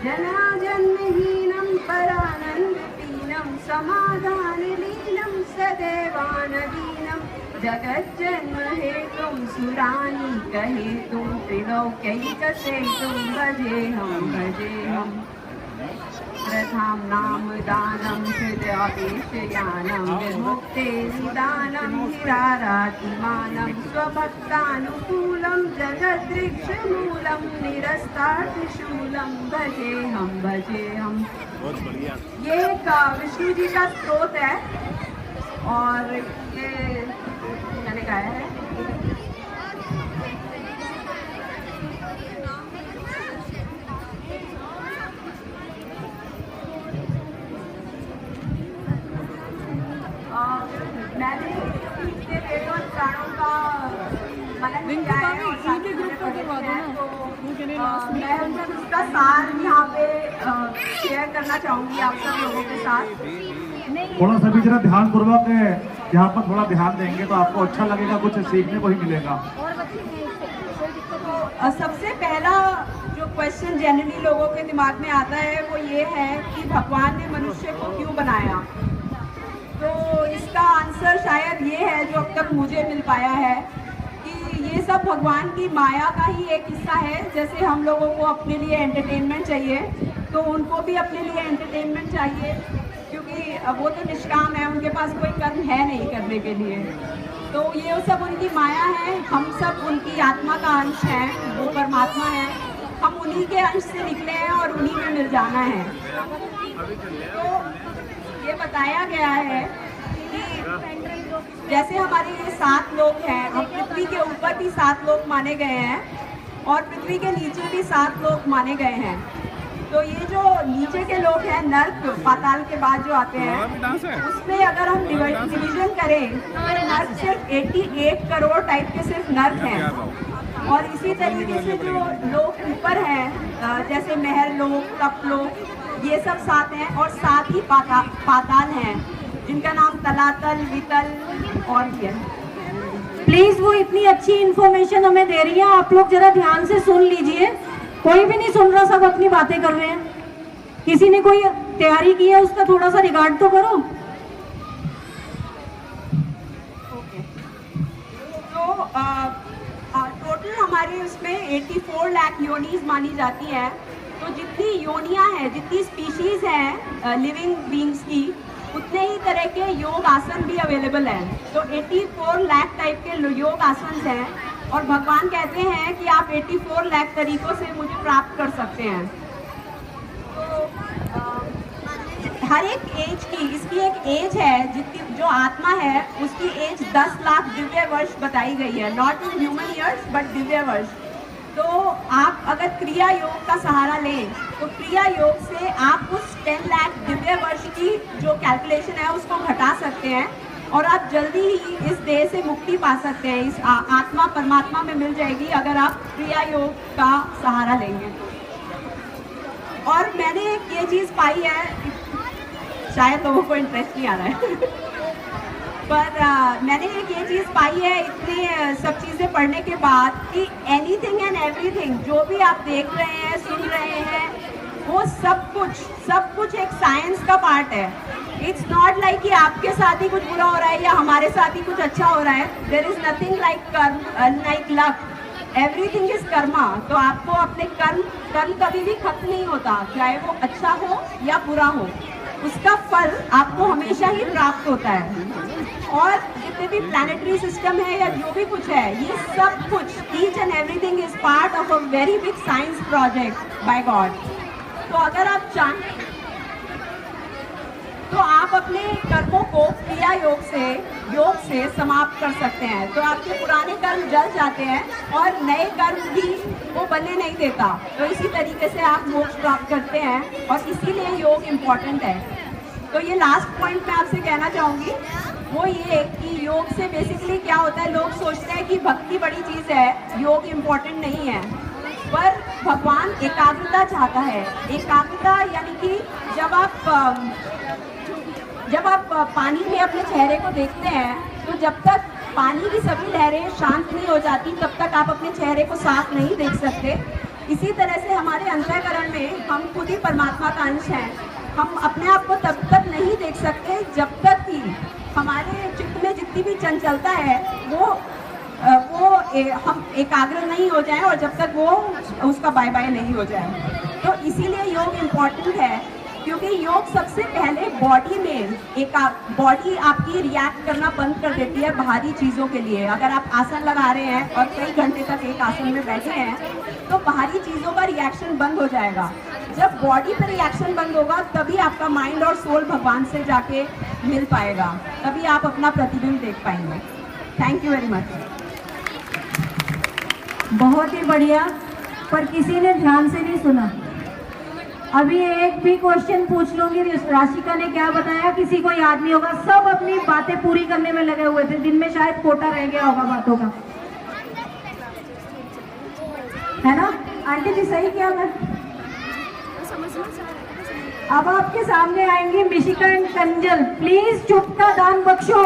जनाजन्महीनं परानन्दहीनं समाधानलीनं सदैवानदीनं जगज्जन्महेतुं सुरानीकहेतुं त्रिलोक्यैकसेतुं भजेऽहं प्रथां नाम दानं हृदयापेशयानं विमुक्तेर्निदानं निरारातिमानं स्वभक्तानुकूलं जगदृक्षमूलं निरस्तार्तिशूलं भजेऽहं बहुत बढ़िया। ये एक विष्णु जी का स्तोत्र है और ये मैंने गाया है। मैंने इतने वेदों प्राणों का मनन किया है और साथ में मैं उसका सार यहाँ पे शेयर करना चाहूँगी आप सब लोगों के साथ। थोड़ा सा भी जरा ध्यान पूर्वक यहाँ पर थोड़ा ध्यान देंगे तो आपको अच्छा लगेगा, कुछ सीखने को ही मिलेगा। सबसे पहला जो क्वेश्चन जनरली लोगों के दिमाग में आता है वो ये है कि भगवान ने मनुष्य को क्यों बनाया। तो इसका आंसर शायद ये है जो अब तक मुझे मिल पाया है कि ये सब भगवान की माया का ही एक हिस्सा है। जैसे हम लोगों को अपने लिए एंटरटेनमेंट चाहिए तो उनको भी अपने लिए एंटरटेनमेंट चाहिए, क्योंकि वो तो निष्काम है, उनके पास कोई कर्म है नहीं करने के लिए। तो ये सब उनकी माया है, हम सब उनकी आत्मा का अंश हैं, वो परमात्मा है, हम उन्हीं के अंश से निकले हैं और उन्हीं में मिल जाना है। तो ये बताया गया है कि जैसे हमारे ये 7 लोक हैं, और पृथ्वी के ऊपर भी 7 लोक माने गए हैं और पृथ्वी के नीचे भी 7 लोक माने गए हैं। तो ये जो नीचे के लोग हैं, नर्क पाताल के बाद जो आते हैं, उसमें अगर हम डिवीजन करें तो नर्क सिर्फ 88 करोड़ टाइप के सिर्फ नर्क हैं। और इसी तरीके से जो लोग ऊपर हैं जैसे महर लोक, तप लोक, ये सब 7 हैं और 7 ही पाताल हैं जिनका नाम तलातल, वितल और ये। प्लीज वो इतनी अच्छी इन्फॉर्मेशन हमें दे रही है, आप लोग जरा ध्यान से सुन लीजिए। कोई भी नहीं सुन रहा, सब अपनी बातें कर रहे हैं। किसी ने कोई तैयारी की है उसका थोड़ा सा रिगार्ड तो करो। तो टोटल हमारे उसमें 84 लाख योनीज मानी जाती है। तो जितनी योनियां हैं, जितनी स्पीशीज हैं लिविंग बींग्स की, उतने ही तरह के योग आसन भी अवेलेबल हैं। तो 84 लाख टाइप के योग आसन हैं और भगवान कहते हैं कि आप 84 लाख तरीकों से मुझे प्राप्त कर सकते हैं। तो हर एक एज की, इसकी एक एज है, जितनी जो आत्मा है उसकी एज 10 लाख दिव्य वर्ष बताई गई है, not in human ears but Divya वर्ष। तो आप अगर क्रिया योग का सहारा लें तो क्रिया योग से आप उस 10 लाख दिव्य वर्ष की जो कैलकुलेशन है उसको घटा सकते हैं और आप जल्दी ही इस देह से मुक्ति पा सकते हैं। इस आत्मा परमात्मा में मिल जाएगी अगर आप क्रिया योग का सहारा लेंगे। और मैंने ये चीज़ पाई है, शायद लोगों को इंटरेस्ट नहीं आ रहा है पर मैंने एक ये चीज़ पाई है इतनी सब चीज़ें पढ़ने के बाद कि एनीथिंग एंड एवरीथिंग जो भी आप देख रहे हैं, सुन रहे हैं, वो सब कुछ एक साइंस का पार्ट है। इट्स नॉट लाइक कि आपके साथ ही कुछ बुरा हो रहा है या हमारे साथ ही कुछ अच्छा हो रहा है। देयर इज नथिंग लाइक कर्म, like luck, everything is Karma. तो आपको अपने कर्म कभी भी खत्म नहीं होता, चाहे वो अच्छा हो या बुरा हो, उसका फल आपको हमेशा ही प्राप्त होता है। और जितने भी प्लानिटरी सिस्टम है या जो भी कुछ है, ये सब कुछ, each and everything is part of a very big science project by God. तो अगर आप चाहें तो आप अपने कर्मों को क्रिया योग से समाप्त कर सकते हैं। तो आपके पुराने कर्म जल जाते हैं और नए कर्म भी वो बनने नहीं देता। तो इसी तरीके से आप मोक्ष प्राप्त करते हैं और इसीलिए योग इम्पॉर्टेंट है। तो ये लास्ट पॉइंट मैं आपसे कहना चाहूँगी वो ये कि योग से बेसिकली क्या होता है, लोग सोचते हैं कि भक्ति बड़ी चीज़ है, योग इम्पॉर्टेंट नहीं है, पर भगवान एकाग्रता चाहता है। एकाग्रता यानी कि जब आप पानी में अपने चेहरे को देखते हैं तो जब तक पानी की सभी लहरें शांत नहीं हो जाती तब तक आप अपने चेहरे को साफ नहीं देख सकते। इसी तरह से हमारे अंतःकरण में हम खुद ही परमात्मा का अंश हैं। हम अपने आप को तब तक नहीं देख सकते जब तक कि हमारे चित्त में जितनी भी चंचलता है हम एकाग्र नहीं हो जाए और जब तक वो उसका बाय बाय नहीं हो जाए। तो इसीलिए योग इम्पॉर्टेंट है, क्योंकि योग सबसे पहले बॉडी में बॉडी आपकी रिएक्ट करना बंद कर देती है बाहरी चीज़ों के लिए। अगर आप आसन लगा रहे हैं और कई घंटे तक एक आसन में बैठे हैं तो बाहरी चीज़ों का रिएक्शन बंद हो जाएगा। जब बॉडी पर रिएक्शन बंद होगा तभी आपका माइंड और सोल भगवान से जाके मिल पाएगा, तभी आप अपना प्रतिबिंब देख पाएंगे। Thank you very much. बहुत ही बढ़िया, पर किसी ने ध्यान से नहीं सुना। अभी एक भी क्वेश्चन पूछ लूंगी, राशिका ने क्या बताया किसी को याद नहीं होगा, सब अपनी बातें पूरी करने में लगे हुए थे। दिन में शायद कोटा रह गया होगा बातों का, है ना आंटी जी? सही किया मैं। अब आपके सामने आएंगी मिशिका एंड कंजल। प्लीज चुप का दान बख्शो।